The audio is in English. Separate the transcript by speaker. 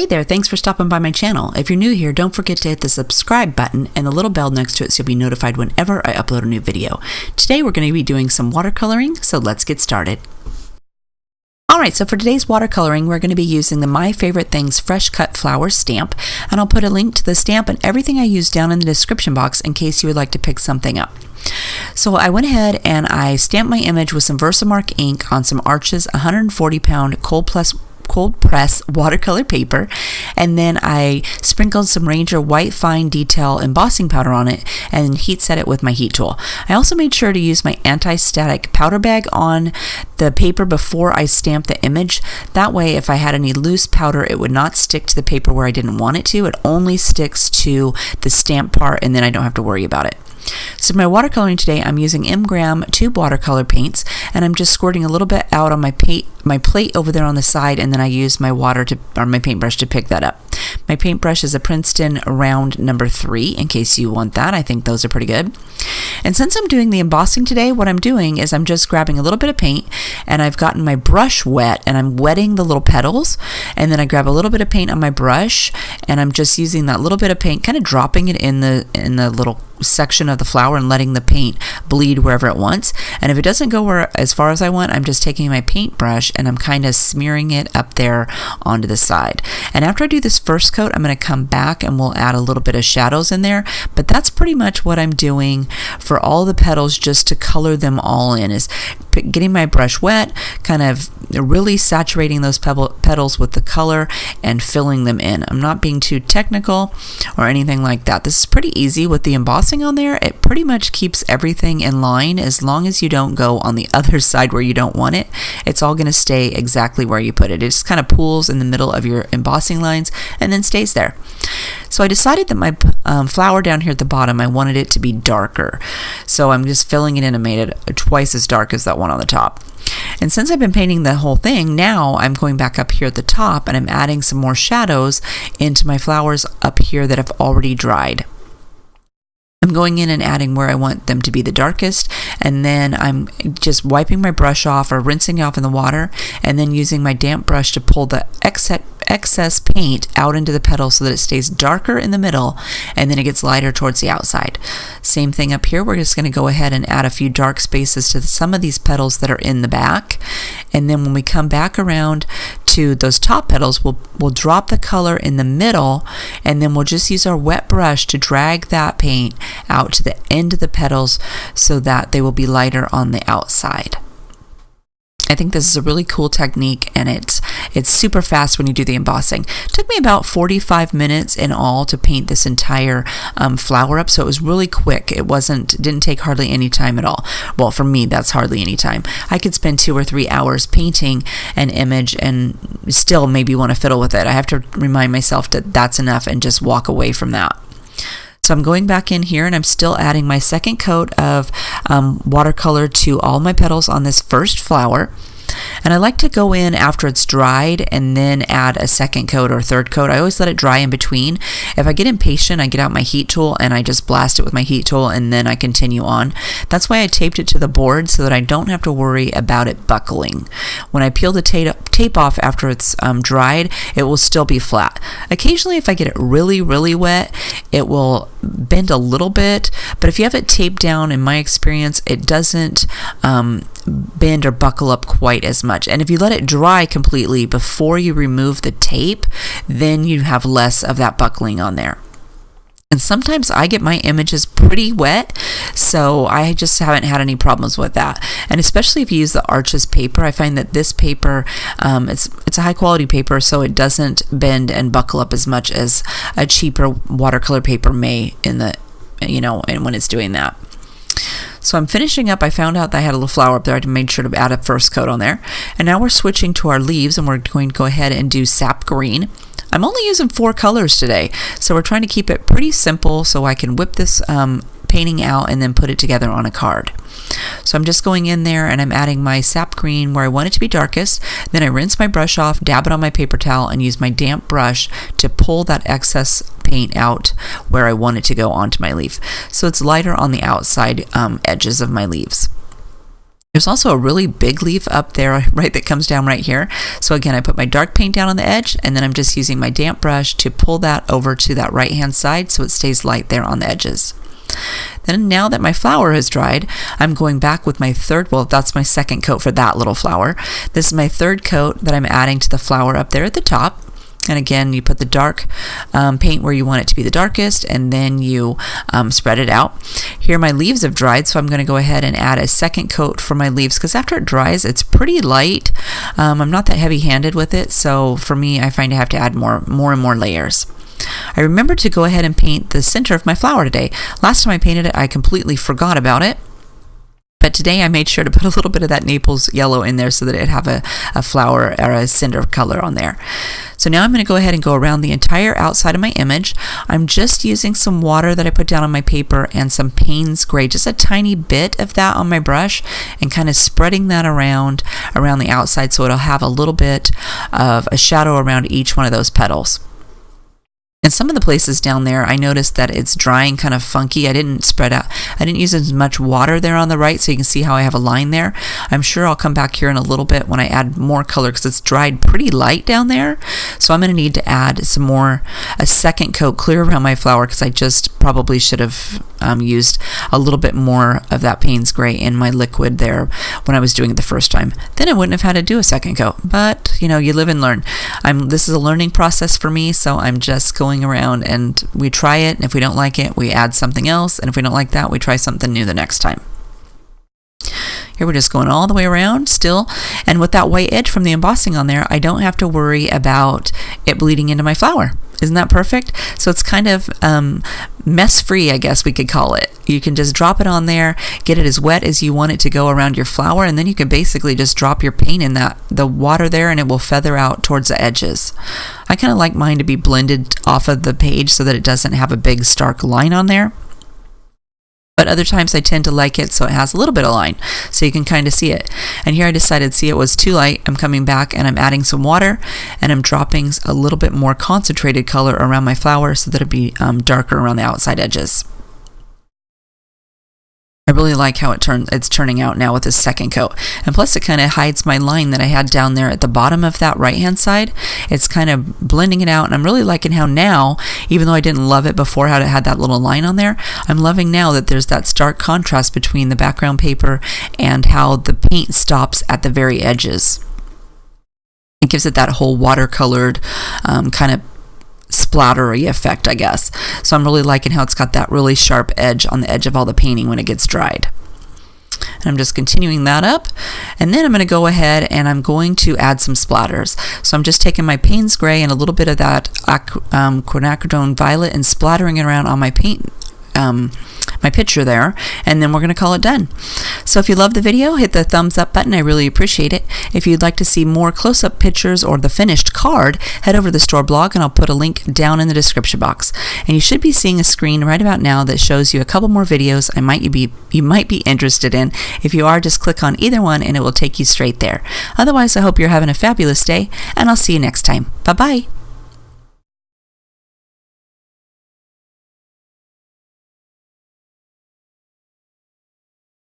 Speaker 1: Hey there, thanks for stopping by my channel. If you're new here, don't forget to hit the subscribe button and the little bell next to it so you'll be notified whenever I upload a new video. Today we're going to be doing some watercoloring, so let's get started. Alright, so for today's watercoloring, we're going to be using the My Favorite Things Fresh Cut Flowers stamp, and I'll put a link to the stamp and everything I use down in the description box in case you would like to pick something up. So I went ahead and I stamped my image with some Versamark ink on some Arches 140-pound cold press watercolor paper, and then I sprinkled some Ranger white fine detail embossing powder on it and heat set it with my heat tool. I also made sure to use my anti-static powder bag on the paper before I stamped the image. That way, if I had any loose powder, it would not stick to the paper where I didn't want it to. It only sticks to the stamp part, and then I don't have to worry about it. So my watercoloring today, I'm using M.Graham tube watercolor paints, and I'm just squirting a little bit out on my plate over there on the side, and then I use my my paintbrush to pick that up. My paintbrush is a Princeton round number 3, in case you want that. I think those are pretty good. And since I'm doing the embossing today, what I'm doing is I'm just grabbing a little bit of paint, and I've gotten my brush wet, and I'm wetting the little petals, and then I grab a little bit of paint on my brush, and I'm just using that little bit of paint, kind of dropping it in the little section of the flower and letting the paint bleed wherever it wants. And if it doesn't go as far as I want, I'm just taking my paintbrush and I'm kind of smearing it up there onto the side. And after I do this first coat, I'm going to come back and we'll add a little bit of shadows in there. But that's pretty much what I'm doing for all the petals, just to color them all in, is getting my brush wet, kind of really saturating those petals with the color and filling them in. I'm not being too technical or anything like that. This is pretty easy with the embossing on there. It pretty much keeps everything in line. As long as you don't go on the other side where you don't want it, it's all going to stay exactly where you put it. It just kind of pools in the middle of your embossing lines and then stays there. So I decided that my flower down here at the bottom, I wanted it to be darker. So I'm just filling it in and made it twice as dark as that one on the top. And since I've been painting the whole thing, now I'm going back up here at the top and I'm adding some more shadows into my flowers up here that have already dried. I'm going in and adding where I want them to be the darkest, and then I'm just wiping my brush off or rinsing it off in the water, and then using my damp brush to pull the excess paint out into the petal so that it stays darker in the middle and then it gets lighter towards the outside. Same thing up here. We're just going to go ahead and add a few dark spaces to some of these petals that are in the back, and then when we come back around to those top petals, we'll drop the color in the middle, and then we'll just use our wet brush to drag that paint out to the end of the petals so that they will be lighter on the outside. I think this is a really cool technique, and it's super fast when you do the embossing. It took me about 45 minutes in all to paint this entire flower up, so it was really quick. It didn't take hardly any time at all. Well, for me, that's hardly any time. I could spend 2 or 3 hours painting an image and still maybe want to fiddle with it. I have to remind myself that that's enough and just walk away from that. So I'm going back in here and I'm still adding my second coat of watercolor to all my petals on this first flower. And I like to go in after it's dried and then add a second coat or third coat. I always let it dry in between. If I get impatient, I get out my heat tool and I just blast it with my heat tool, and then I continue on. That's why I taped it to the board so that I don't have to worry about it buckling. When I peel the tape off after it's dried, it will still be flat. Occasionally, if I get it really, really wet, it will bend a little bit, but if you have it taped down, in my experience, it doesn't bend or buckle up quite as much. And if you let it dry completely before you remove the tape, then you have less of that buckling on there. And sometimes I get my images pretty wet, so I just haven't had any problems with that. And especially if you use the Arches paper, I find that this paper, it's a high quality paper, so it doesn't bend and buckle up as much as a cheaper watercolor paper may and when it's doing that. So I'm finishing up. I found out that I had a little flower up there. I made sure to add a first coat on there. And now we're switching to our leaves, and we're going to go ahead and do Sap Green. I'm only using 4 colors today, so we're trying to keep it pretty simple so I can whip this painting out and then put it together on a card. So I'm just going in there and I'm adding my Sap Green where I want it to be darkest. Then I rinse my brush off, dab it on my paper towel, and use my damp brush to pull that excess paint out where I want it to go onto my leaf. So it's lighter on the outside edges of my leaves. There's also a really big leaf up there, right, that comes down right here. So again, I put my dark paint down on the edge, and then I'm just using my damp brush to pull that over to that right-hand side so it stays light there on the edges. Then now that my flower has dried, I'm going back with my third, well, that's my second coat for that little flower. This is my third coat that I'm adding to the flower up there at the top. And again, you put the dark paint where you want it to be the darkest, and then you spread it out. Here my leaves have dried, so I'm going to go ahead and add a second coat for my leaves, because after it dries, it's pretty light. I'm not that heavy-handed with it, so for me, I find I have to add more and more layers. I remembered to go ahead and paint the center of my flower today. Last time I painted it, I completely forgot about it. But today I made sure to put a little bit of that Naples Yellow in there so that it'd have a flower or a cinder color on there. So now I'm going to go ahead and go around the entire outside of my image. I'm just using some water that I put down on my paper and some Payne's Gray, just a tiny bit of that on my brush, and kind of spreading that around the outside so it'll have a little bit of a shadow around each one of those petals. And some of the places down there, I noticed that it's drying kind of funky. I didn't use as much water there on the right, so you can see how I have a line there. I'm sure I'll come back here in a little bit when I add more color, because it's dried pretty light down there. So I'm going to need to add a second coat clear around my flower, because I just probably should have used a little bit more of that Payne's Gray in my liquid there when I was doing it the first time. Then I wouldn't have had to do a second coat. But, you know, you live and learn. This is a learning process for me, so I'm just going around and we try it, and if we don't like it, we add something else, and if we don't like that, we try something new the next time. Here we're just going all the way around still, and with that white edge from the embossing on there, I don't have to worry about it bleeding into my flower. Isn't that perfect? So it's kind of mess-free, I guess we could call it. You can just drop it on there, get it as wet as you want it to go around your flower, and then you can basically just drop your paint in the water there, and it will feather out towards the edges. I kind of like mine to be blended off of the page so that it doesn't have a big stark line on there. But other times I tend to like it so it has a little bit of line, so you can kind of see it. And here I decided, see, it was too light. I'm coming back and I'm adding some water, and I'm dropping a little bit more concentrated color around my flower so that it'll be darker around the outside edges. I really like how it's turning out now with this second coat. And plus it kind of hides my line that I had down there at the bottom of that right-hand side. It's kind of blending it out, and I'm really liking how now, even though I didn't love it before how it had that little line on there, I'm loving now that there's that stark contrast between the background paper and how the paint stops at the very edges. It gives it that whole watercolored kind of splattery effect, I guess. So I'm really liking how it's got that really sharp edge on the edge of all the painting when it gets dried. And I'm just continuing that up, and then I'm going to go ahead and I'm going to add some splatters. So I'm just taking my Payne's Gray and a little bit of that Quinacridone Violet and splattering it around on my paint, my picture there, and then we're going to call it done. So if you love the video, hit the thumbs up button. I really appreciate it. If you'd like to see more close-up pictures or the finished card, head over to the store blog, and I'll put a link down in the description box. And you should be seeing a screen right about now that shows you a couple more videos you might be interested in. If you are, just click on either one and it will take you straight there. Otherwise, I hope you're having a fabulous day, and I'll see you next time. Bye-bye.